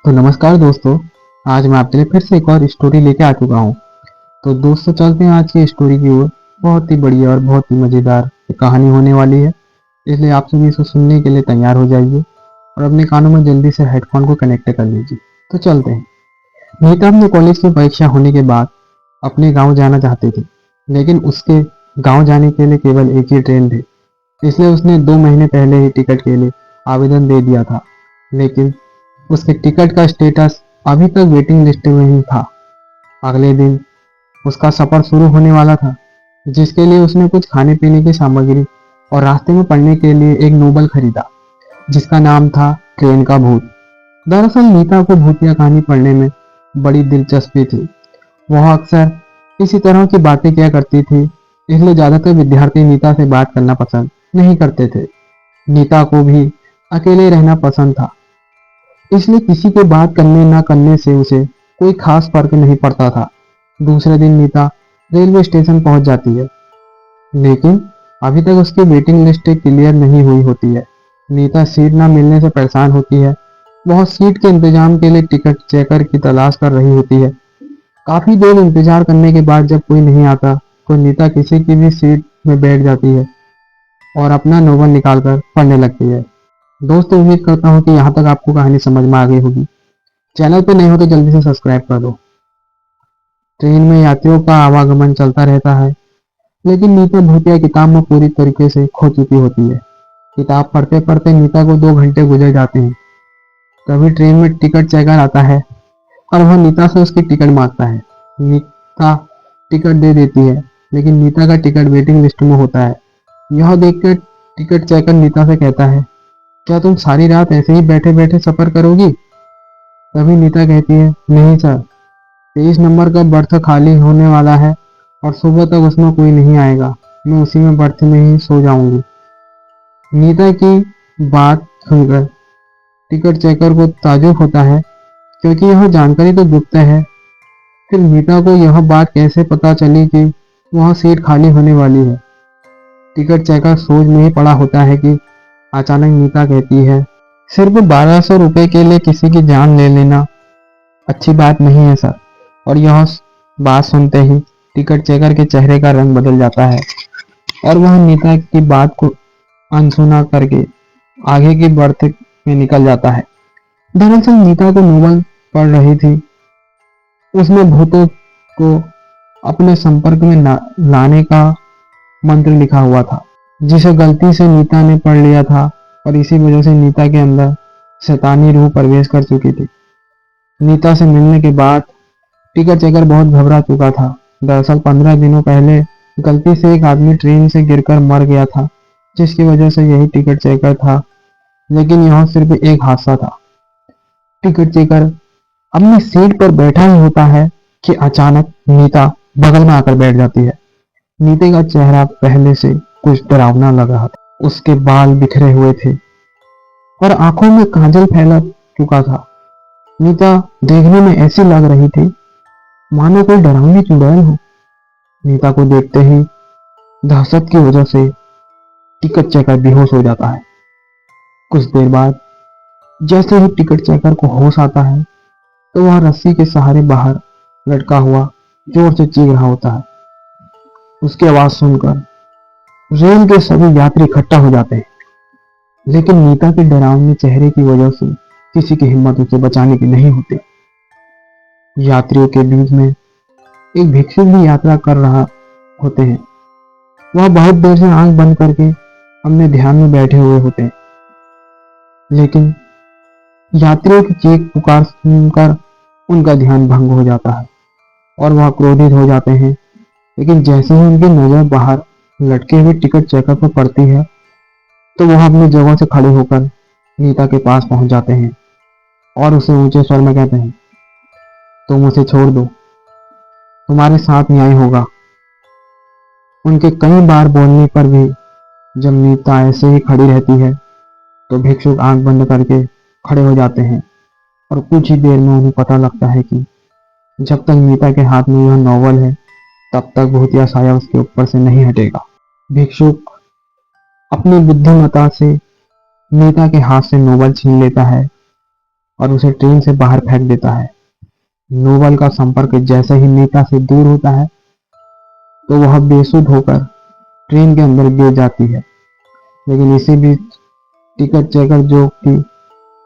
तो नमस्कार दोस्तों। आज मैं आपके लिए फिर से एक और स्टोरी लेके आ चुका हूँ। तो दोस्तों चलते हैं आज की स्टोरी की ओर। बहुत ही बढ़िया और बहुत ही मज़ेदार कहानी होने वाली है, इसलिए आप सभी इसको सुनने के लिए तैयार हो जाइए और अपने कानों में जल्दी से हेडफोन को कनेक्ट कर लीजिए। तो चलते हैं। नीता अपने कॉलेज की परीक्षा होने के बाद अपने गाँव जाना चाहती थी, लेकिन उसके गाँव जाने के लिए केवल एक ही ट्रेन थी। इसलिए उसने 2 महीने पहले ही टिकट के लिए आवेदन दे दिया था, लेकिन उसके टिकट का स्टेटस अभी तक वेटिंग लिस्ट में ही था। अगले दिन उसका सफर शुरू होने वाला था, जिसके लिए उसने कुछ खाने पीने की सामग्री और रास्ते में पढ़ने के लिए एक नोवेल खरीदा, जिसका नाम था ट्रेन का भूत। दरअसल नीता को भूतिया कहानी पढ़ने में बड़ी दिलचस्पी थी। वह अक्सर इसी तरह की बातें किया करती थी, इसलिए ज्यादातर विद्यार्थी नीता से बात करना पसंद नहीं करते थे। नीता को भी अकेले रहना पसंद था, इसलिए किसी के बात करने न करने से उसे कोई खास फर्क नहीं पड़ता था। दूसरे दिन नीता रेलवे स्टेशन पहुंच जाती है, लेकिन अभी तक उसकी वेटिंग लिस्ट क्लियर नहीं हुई होती है। नीता सीट न मिलने से परेशान होती है। वह सीट के इंतजाम के लिए टिकट चेकर की तलाश कर रही होती है। काफी देर इंतजार करने के बाद जब कोई नहीं आता, तो नीता किसी की भी सीट में बैठ जाती है और अपना नोवेल निकालकर पढ़ने लगती है। दोस्तों, उम्मीद करता हूँ कि यहाँ तक आपको कहानी समझ में आ गई होगी। चैनल पर नए हो तो जल्दी से सब्सक्राइब कर दो। ट्रेन में यात्रियों का आवागमन चलता रहता है, लेकिन नीता भूतिया किताब में पूरी तरीके से खो चुकी होती है। किताब पढ़ते पढ़ते नीता को 2 घंटे गुजर जाते हैं। तभी ट्रेन में टिकट चेकर आता है और वह नीता से उसकी टिकट मांगता है। नीता टिकट दे देती है, लेकिन नीता का टिकट वेटिंग लिस्ट में होता है। यह देखकर टिकट चेकर नीता से कहता है, क्या तुम सारी रात ऐसे ही बैठे बैठे सफर करोगी? तभी नीता कहती है, नहीं सर, 23 नंबर का बर्थ खाली होने वाला है और सुबह तक उसमें कोई नहीं आएगा। मैं उसी में बर्थ में ही सो जाऊंगी। नीता की बात सुनकर टिकट चेकर को ताज्जुब होता है, क्योंकि यह जानकारी तो गुप्त है। फिर नीता को यह बात कैसे पता चली कि वह सीट खाली होने वाली है? टिकट चेकर सोच में ही पड़ा होता है कि अचानक नीता कहती है, सिर्फ 1200 रुपए के लिए किसी की जान ले लेना अच्छी बात नहीं है सर। और यह बात सुनते ही टिकट चेकर के चेहरे का रंग बदल जाता है और वह नीता की बात को अनसुना करके आगे की बर्थ में निकल जाता है। दरअसल नीता को नोवेल पढ़ रही थी। उसमें भूतों को अपने संपर्क में लाने का मंत्र लिखा हुआ था, जिसे गलती से नीता ने पढ़ लिया था और इसी वजह से नीता के अंदर शैतानी रूह प्रवेश कर चुकी थी। नीता से मिलने के बाद टिकट चेकर बहुत घबरा चुका था। दरअसल 15 दिनों पहले गलती से एक आदमी ट्रेन से गिरकर मर गया था, जिसकी वजह से यही टिकट चेकर था, लेकिन यह सिर्फ एक हादसा था। टिकट चेकर अपनी सीट पर बैठा ही होता है कि अचानक नीता बगल में आकर बैठ जाती है। नीते का चेहरा पहले से कुछ डरावना लग रहा था। उसके बाल बिखरे हुए थे और आंखों में काजल फैला चुका था। नीता देखने में ऐसी लग रही थी मानो कोई डरावनी चुड़ैल हो। नीता को देखते ही दहशत की वजह से टिकट चेकर बेहोश हो जाता है। कुछ देर बाद जैसे ही टिकट चेकर को होश आता है, तो वह रस्सी के सहारे बाहर लटका हुआ जोर से चीख रहा होता है। उसकी आवाज सुनकर रेल के सभी यात्री इकट्ठा हो जाते हैं, लेकिन नीता के डरावने चेहरे की वजह से किसी की हिम्मत उसे बचाने की नहीं होती। यात्रियों के बीच में एक भिक्षुक भी यात्रा कर रहा होते हैं। वह बहुत देर से आंख बंद करके अपने ध्यान में बैठे हुए होते हैं, लेकिन यात्रियों की चीख पुकार सुनकर उनका ध्यान भंग हो जाता है और वह क्रोधित हो जाते हैं। लेकिन जैसे ही उनकी नजर बाहर लटके हुए टिकट चेकर पर पड़ती है, तो वह अपनी जगह से खड़े होकर नीता के पास पहुंच जाते हैं और उसे ऊंचे स्वर में कहते हैं, तुम उसे छोड़ दो, तुम्हारे साथ न्याय होगा। उनके कई बार बोलने पर भी जब नीता ऐसे ही खड़ी रहती है, तो भिक्षुक आंख बंद करके खड़े हो जाते हैं और कुछ ही देर में उन्हें पता लगता है कि जब तक नीता के हाथ में यह नॉवल है, तब तक भूतिया साया उसके ऊपर से नहीं हटेगा। भिक्षुक अपनी बुद्धिमत्ता से नीता के हाथ से नॉवल छीन लेता है और उसे ट्रेन से बाहर फेंक देता है। नोबल का संपर्क जैसे ही मीता से दूर होता है तो वह बेसुध होकर ट्रेन के अंदर गिर जाती है। लेकिन इसी बीच टिकट चेकर जो कि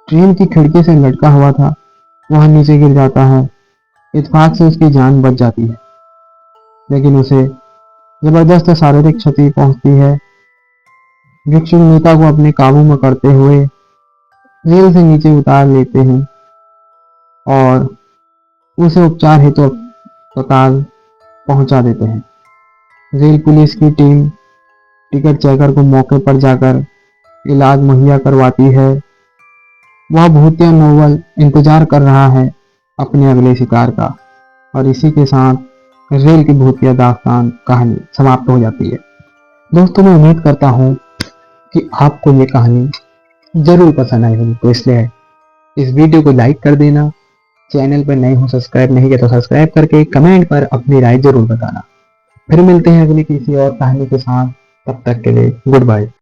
ट्रेन की खिड़की से लटका हुआ था वह नीचे गिर जाता है। इत्तेफाक से उसकी जान बच जाती है, लेकिन उसे जबरदस्त शारीरिक क्षति पहुंचती है। भिक्षुक मीता को अपने काबू में करते हुए रेल से नीचे उतार लेते हैं और उसे उपचार हेतु अस्पताल पहुंचा देते हैं। रेल पुलिस की टीम टिकट चेकर को मौके पर जाकर इलाज मुहैया करवाती है। वह भूतिया नोबल इंतजार कर रहा है अपने अगले शिकार का। और इसी के साथ रेल की भूतिया दास्तान कहानी समाप्त हो जाती है। दोस्तों, मैं उम्मीद करता हूँ कि आपको ये कहानी जरूर पसंद आई होगी, तो इसलिए इस वीडियो को लाइक कर देना। चैनल पर नए हो, सब्सक्राइब नहीं किया तो सब्सक्राइब करके कमेंट पर अपनी राय जरूर बताना। फिर मिलते हैं अगली किसी और कहानी के साथ। तब तक के लिए गुड बाय।